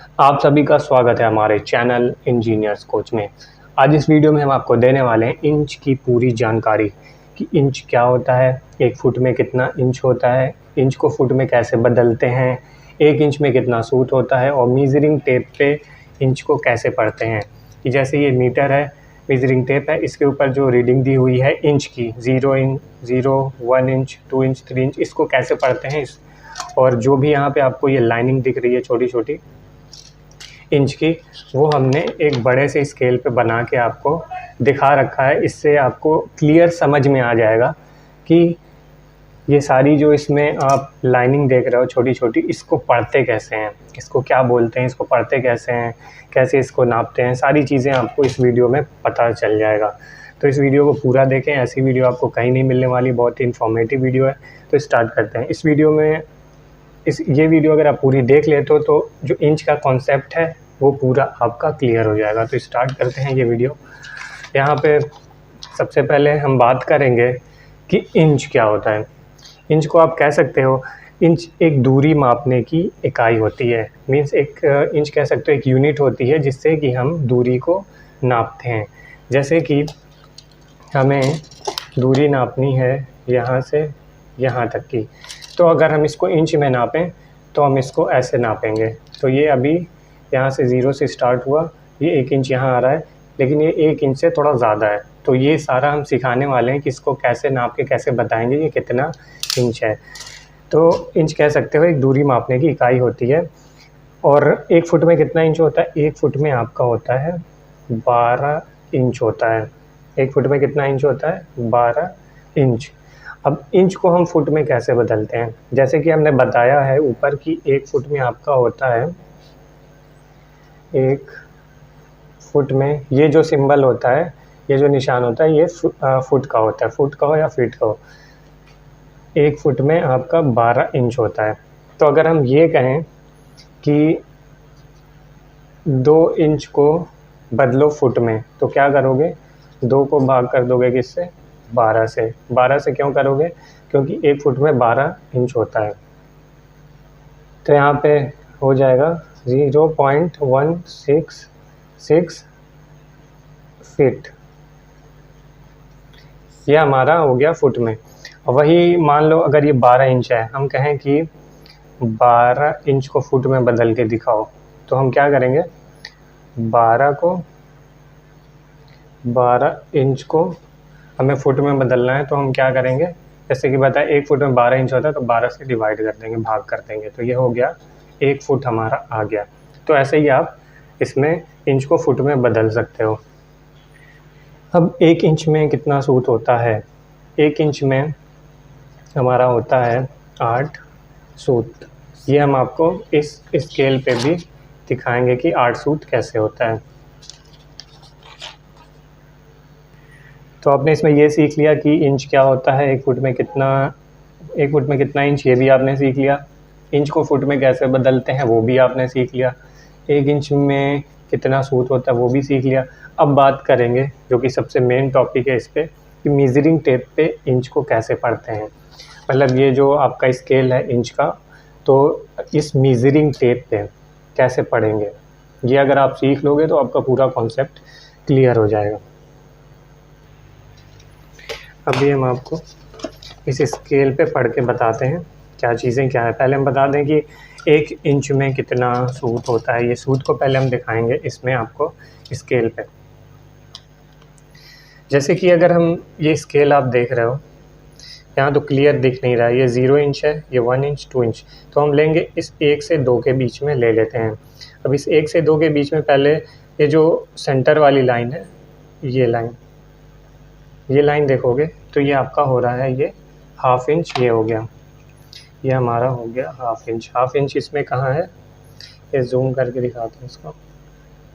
आप सभी का स्वागत है हमारे चैनल इंजीनियर्स कोच में। आज इस वीडियो में हम आपको देने वाले हैं इंच की पूरी जानकारी कि इंच क्या होता है, एक फुट में कितना इंच होता है, इंच को फुट में कैसे बदलते हैं, एक इंच में कितना सूट होता है और मीज़रिंग टेप पे इंच को कैसे पढ़ते हैं। कि जैसे ये मीटर है, मीज़रिंग टेप है, इसके ऊपर जो रीडिंग दी हुई है इंच की 0 इंच, 0, 1 इंच, 2 इंच, 3 इंच, इसको कैसे पढ़ते हैं और जो भी यहाँ पे आपको ये लाइनिंग दिख रही है छोटी छोटी इंच की, वो हमने एक बड़े से स्केल पे बना के आपको दिखा रखा है। इससे आपको क्लियर समझ में आ जाएगा कि ये सारी जो इसमें आप लाइनिंग देख रहे हो छोटी छोटी, इसको पढ़ते कैसे हैं, इसको क्या बोलते हैं, इसको पढ़ते कैसे हैं, कैसे इसको नापते हैं, सारी चीज़ें आपको इस वीडियो में पता चल जाएगा। तो इस वीडियो को पूरा देखें, ऐसी वीडियो आपको कहीं नहीं मिलने वाली, बहुत ही इन्फॉर्मेटिव वीडियो है। तो स्टार्ट करते हैं। इस वीडियो में ये वीडियो अगर आप पूरी देख लेते हो तो जो इंच का कॉन्सेप्ट है वो पूरा आपका क्लियर हो जाएगा। तो स्टार्ट करते हैं ये वीडियो। यहाँ पे सबसे पहले हम बात करेंगे कि इंच क्या होता है। इंच को आप कह सकते हो, इंच एक दूरी मापने की इकाई होती है। मीन्स एक इंच कह सकते हो एक यूनिट होती है जिससे कि हम दूरी को नापते हैं। जैसे कि हमें दूरी नापनी है यहाँ से यहाँ तक की, तो अगर हम इसको इंच में नापें तो हम इसको ऐसे नापेंगे। तो ये अभी यहाँ से 0 से स्टार्ट हुआ, ये 1 इंच यहाँ आ रहा है, लेकिन ये 1 इंच से थोड़ा ज़्यादा है। तो ये सारा हम सिखाने वाले हैं कि इसको कैसे नाप के कैसे बताएंगे ये कितना इंच है। तो इंच कह सकते हो एक दूरी मापने की इकाई होती है। और 1 फुट में कितना इंच होता है? 1 फुट में आपका होता है 12 इंच होता है। 1 फुट में कितना इंच होता है? 12 इंच। अब इंच को हम फुट में कैसे बदलते हैं? जैसे कि हमने बताया है ऊपर कि 1 फुट में आपका होता है, 1 फुट में ये जो सिंबल होता है, ये जो निशान होता है, ये फुट का होता है, फुट का हो या फीट का हो। 1 फुट में आपका 12 इंच होता है। तो अगर हम ये कहें कि 2 इंच को बदलो फुट में, तो क्या करोगे? 2 को भाग कर दोगे किससे? 12 से। 12 से क्यों करोगे? क्योंकि 1 फुट में 12 इंच होता है। तो यहाँ पे हो जाएगा 0.166 फीट। यह हमारा हो गया फुट में। और वही मान लो अगर ये 12 इंच है, हम कहें कि 12 इंच को फुट में बदल के दिखाओ, तो हम क्या करेंगे? 12 इंच को हमें फुट में बदलना है, तो हम क्या करेंगे? जैसे कि बताए 1 फुट में 12 इंच होता है, तो 12 से डिवाइड कर देंगे, भाग कर देंगे, तो ये हो गया 1 फुट हमारा आ गया। तो ऐसे ही आप इसमें इंच को फुट में बदल सकते हो। अब 1 इंच में कितना सूत होता है? 1 इंच में हमारा होता है 8 सूत। ये हम आपको इस स्केल पे भी दिखाएंगे कि 8 सूत कैसे होता है। तो आपने इसमें ये सीख लिया कि इंच क्या होता है, 1 फुट में कितना इंच, ये भी आपने सीख लिया। इंच को फुट में कैसे बदलते हैं वो भी आपने सीख लिया। 1 इंच में कितना सूत होता है वो भी सीख लिया। अब बात करेंगे जो कि सबसे मेन टॉपिक है इस पे, कि मीज़रिंग टेप पे इंच को कैसे पढ़ते हैं। मतलब ये जो आपका स्केल है इंच का, तो इस मीज़रिंग टेप पे कैसे पढ़ेंगे, ये अगर आप सीख लोगे तो आपका पूरा कॉन्सेप्ट क्लियर हो जाएगा। अभी हम आपको इस स्केल पे पढ़ के बताते हैं क्या चीज़ें क्या है। पहले हम बता दें कि 1 इंच में कितना सूत होता है। ये सूत को पहले हम दिखाएंगे इसमें आपको स्केल पे। जैसे कि अगर हम ये स्केल आप देख रहे हो, यहाँ तो क्लियर दिख नहीं रहा है, ये 0 इंच है, ये 1 इंच, 2 इंच। तो हम लेंगे इस 1 से 2 के बीच में ले लेते हैं। अब इस 1 से 2 के बीच में पहले ये जो सेंटर वाली लाइन है, ये लाइन देखोगे तो ये आपका हो रहा है ये ½ इंच। ये हो गया, ये हमारा हो गया ½ इंच। ½ इंच इसमें कहाँ है? ये जूम करके दिखाते हैं इसको।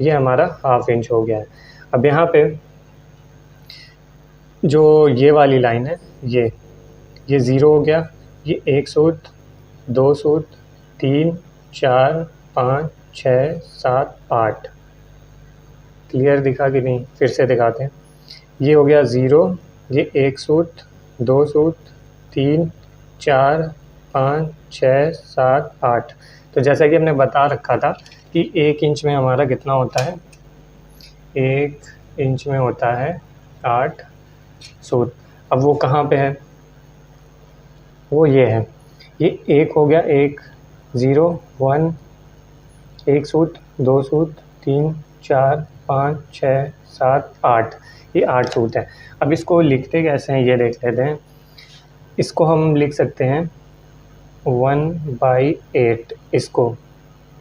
ये हमारा ½ इंच हो गया है। अब यहाँ पे जो ये वाली लाइन है, ये 0 हो गया। ये 1 सूत, 2 सूत, 3, 4, 5, 6, 7, 8। क्लियर दिखा कि नहीं? फिर से दिखाते हैं। ये हो गया 0, ये 1 सूत, 2 सूत, 3, 4, 5, 6, 7, 8। तो जैसा कि हमने बता रखा था कि 1 इंच में हमारा कितना होता है, 1 इंच में होता है 8 सूत। अब वो कहाँ पे है, वो ये है, ये 1 हो गया, 1 0 1, 1 सूत, 2 सूत, 3 4 5 6 7 8, ये 8 सूत है। अब इसको लिखते कैसे हैं ये देख लेते हैं। इसको हम लिख सकते हैं 1/8। इसको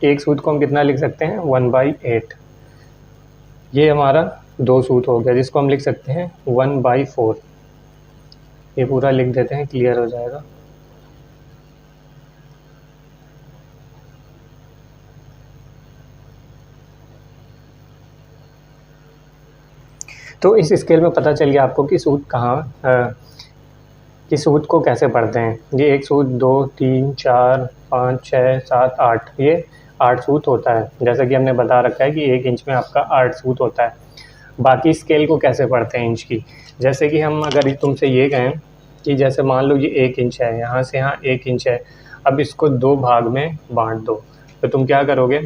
1 सूत को हम कितना लिख सकते हैं, 1/8। ये हमारा 2 सूत हो गया, जिसको हम लिख सकते हैं 1/4। ये पूरा लिख देते हैं, क्लियर हो जाएगा। तो इस स्केल में पता चल गया आपको कि सूत कहाँ, कि सूत को कैसे पढ़ते हैं। ये 1 सूत, 2 3 4 5 6 7 8, ये 8 सूत होता है। जैसा कि हमने बता रखा है कि 1 इंच में आपका 8 सूत होता है। बाकी स्केल को कैसे पढ़ते हैं इंच की, जैसे कि हम अगर तुमसे ये कहें कि जैसे मान लो ये 1 इंच है, यहाँ से यहाँ 1 इंच है, अब इसको 2 भाग में बांट दो, तो तुम क्या करोगे,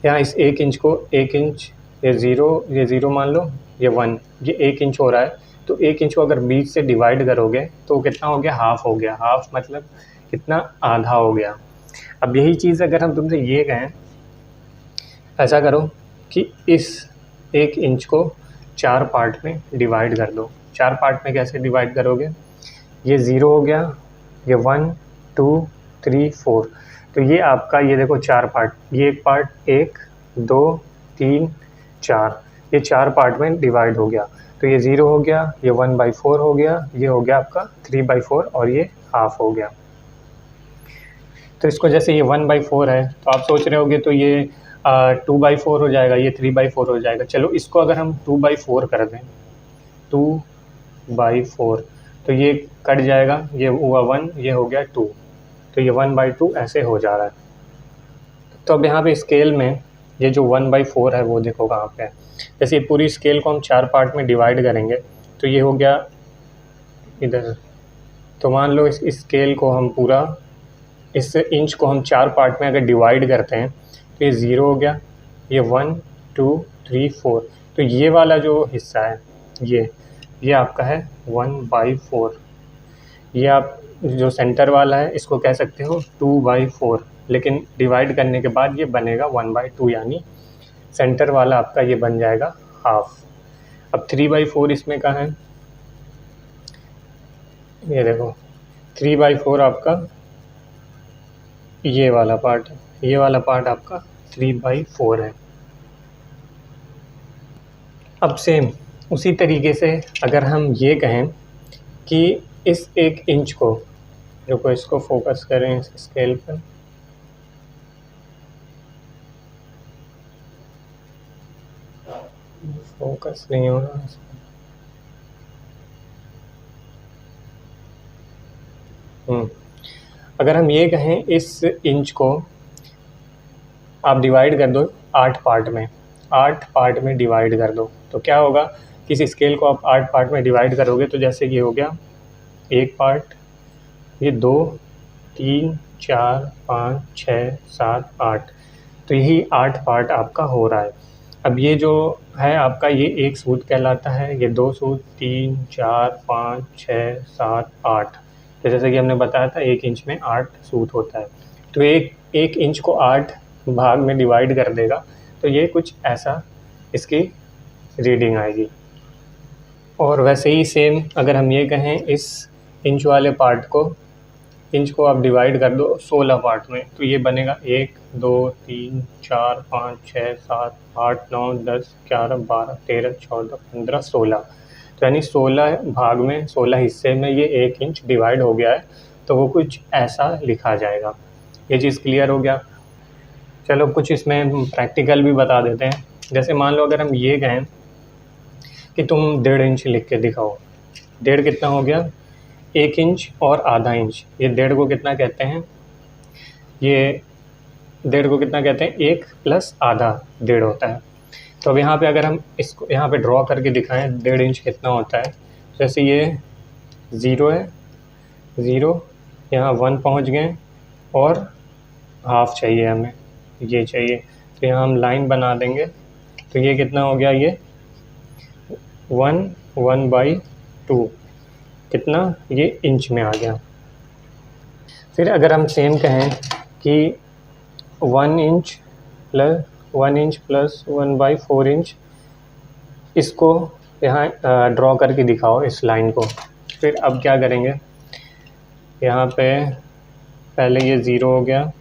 यहाँ इस 1 इंच को 1 इंच, ये ज़ीरो मान लो, ये 1, ये 1 इंच हो रहा है, तो 1 इंच को अगर बीच से डिवाइड करोगे तो कितना हो गया, हाफ हो गया। हाफ मतलब कितना, आधा हो गया। अब यही चीज़ अगर हम तुमसे ये कहें, ऐसा करो कि इस 1 इंच को 4 पार्ट में डिवाइड कर दो। 4 पार्ट में कैसे डिवाइड करोगे, ये 0 हो गया, ये 1 2 3 4, तो ये आपका, ये देखो 4 पार्ट, ये एक पार्ट 1 2 3 4, ये 4 पार्ट में डिवाइड हो गया। तो ये 0 हो गया, ये 1/4 हो गया, ये हो गया आपका 3/4 और ये हाफ हो गया। तो इसको जैसे ये 1/4 है, तो आप सोच रहे होगे तो ये 2/4 हो जाएगा, ये 3/4 हो जाएगा। चलो इसको अगर हम 2/4 कर दें, 2/4, तो ये कट जाएगा, ये हुआ 1, ये हो गया 2, तो ये 1/2 ऐसे हो जा रहा है। तो अब यहाँ पे स्केल में ये जो 1/4 है वो देखो कहाँ पे है। जैसे पूरी स्केल को हम 4 पार्ट में डिवाइड करेंगे, तो ये हो गया इधर। तो मान लो इस स्केल को हम पूरा, इस इंच को हम 4 पार्ट में अगर डिवाइड करते हैं, तो ये 0 हो गया, ये 1 2 3 4, तो ये वाला जो हिस्सा है, ये आपका है 1/4। ये आप जो सेंटर वाला है इसको कह सकते हो 2/4, लेकिन डिवाइड करने के बाद ये बनेगा 1/2, यानी सेंटर वाला आपका ये बन जाएगा हाफ। अब 3/4 इसमें कहाँ है, ये देखो 3/4 आपका ये वाला पार्ट है, ये वाला पार्ट आपका 3/4 है। अब सेम उसी तरीके से अगर हम ये कहें कि इस 1 इंच को, देखो इसको फोकस करें इस स्केल पर, फोकस नहीं हो रहा। अगर हम ये कहें इस इंच को आप डिवाइड कर दो 8 पार्ट में, 8 पार्ट में डिवाइड कर दो, तो क्या होगा, किस स्केल को आप 8 पार्ट में डिवाइड करोगे, तो जैसे ये हो गया 1 पार्ट, ये 2 3 4 5 6 7 8, तो यही 8 पार्ट आपका हो रहा है। अब ये जो है आपका, ये 1 सूत कहलाता है, ये 2 सूत, 3 4 5 6 7 8, तो जैसे कि हमने बताया था 1 इंच में 8 सूत होता है। तो एक इंच को 8 भाग में डिवाइड कर देगा, तो ये कुछ ऐसा इसकी रीडिंग आएगी। और वैसे ही सेम अगर हम ये कहें इस इंच वाले पार्ट को, इंच को आप डिवाइड कर दो 16 पार्ट में, तो ये बनेगा 1 2 3 4 5 6 7 8 9 10 11 12 13 14 15 16, तो यानी 16 भाग में, 16 हिस्से में ये 1 इंच डिवाइड हो गया है, तो वो कुछ ऐसा लिखा जाएगा। ये चीज़ क्लियर हो गया। चलो कुछ इसमें प्रैक्टिकल भी बता देते हैं। जैसे मान लो अगर हम ये कहें कि तुम 1.5 इंच लिख के दिखाओ, 1.5 कितना हो गया, 1 इंच और आधा इंच, ये 1.5 को कितना कहते हैं, ये 1.5 को कितना कहते हैं, 1 प्लस आधा 1.5 होता है। तो अब यहाँ पे अगर हम इसको यहाँ पे ड्रॉ करके दिखाएं 1.5 इंच कितना होता है, जैसे ये 0 है, 0 यहाँ 1 पहुँच गए और हाफ चाहिए हमें, ये चाहिए। तो यहाँ हम लाइन बना देंगे। तो ये कितना हो गया, ये 1/2 कितना, ये इंच में आ गया। फिर अगर हम सेम कहें कि 1 इंच प्लस 1/4 इंच, इसको यहाँ ड्रॉ करके दिखाओ इस लाइन को। फिर अब क्या करेंगे, यहाँ पे पहले ये 0 हो गया,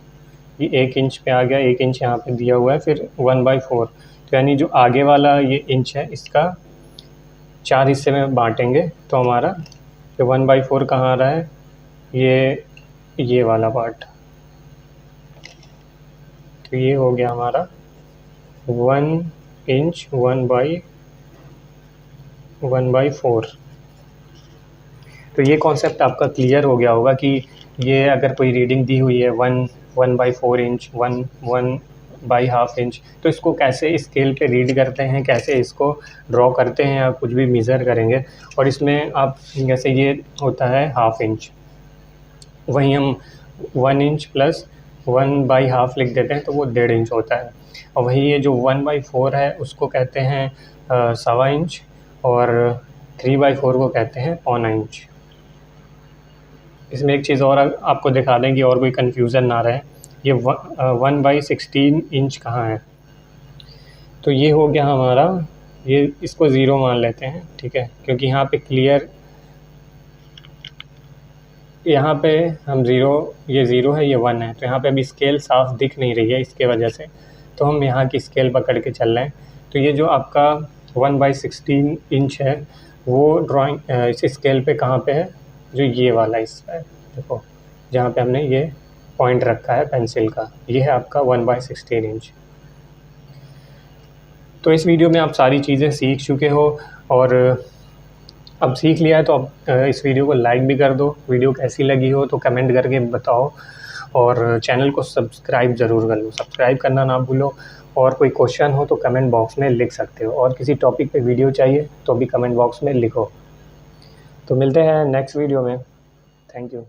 ये 1 इंच पे आ गया, 1 इंच यहाँ पे दिया हुआ है, फिर 1/4। तो यानी जो आगे वाला ये इंच है इसका 4 हिस्से में बांटेंगे। तो हमारा ये 1/4 कहाँ आ रहा है, ये वाला पार्ट। तो ये हो गया हमारा 1 इंच 1/4। तो ये कॉन्सेप्ट आपका क्लियर हो गया होगा कि ये अगर कोई रीडिंग दी हुई है 1/4 इंच, 1/2 इंच, तो इसको कैसे स्केल पे रीड करते हैं, कैसे इसको ड्रॉ करते हैं या कुछ भी मेज़र करेंगे। और इसमें आप जैसे ये होता है 1/2 इंच, वहीं हम 1 इंच प्लस 1/2 लिख देते हैं तो वो 1.5 इंच होता है। और वही ये जो 1/4 है उसको कहते हैं 1.25 इंच, और 3/4 को कहते हैं 0.25 इंच। इसमें एक चीज़ और आपको दिखा दें कि और कोई कन्फ्यूज़न ना रहे, ये 1/16 इंच कहाँ है। तो ये हो गया हमारा, ये इसको 0 मान लेते हैं, ठीक है, क्योंकि यहाँ पे क्लियर, यहाँ पे हम 0, ये 0 है, ये 1 है, तो यहाँ पे अभी स्केल साफ दिख नहीं रही है इसके वजह से, तो हम यहाँ की स्केल पकड़ के चल रहे हैं। तो ये जो आपका 1/16 इंच है वो ड्राइंग इस स्केल पे कहाँ पे है, जो ये वाला इस पर देखो, जहाँ पे हमने ये पॉइंट रखा है पेंसिल का, ये है आपका 1/16 इंच। तो इस वीडियो में आप सारी चीज़ें सीख चुके हो, और अब सीख लिया है तो अब इस वीडियो को लाइक भी कर दो। वीडियो कैसी लगी हो तो कमेंट करके बताओ, और चैनल को सब्सक्राइब ज़रूर कर लो, सब्सक्राइब करना ना भूलो। और कोई क्वेश्चन हो तो कमेंट बॉक्स में लिख सकते हो, और किसी टॉपिक पे वीडियो चाहिए तो भी कमेंट बॉक्स में लिखो। तो मिलते हैं नेक्स्ट वीडियो में। Thank you.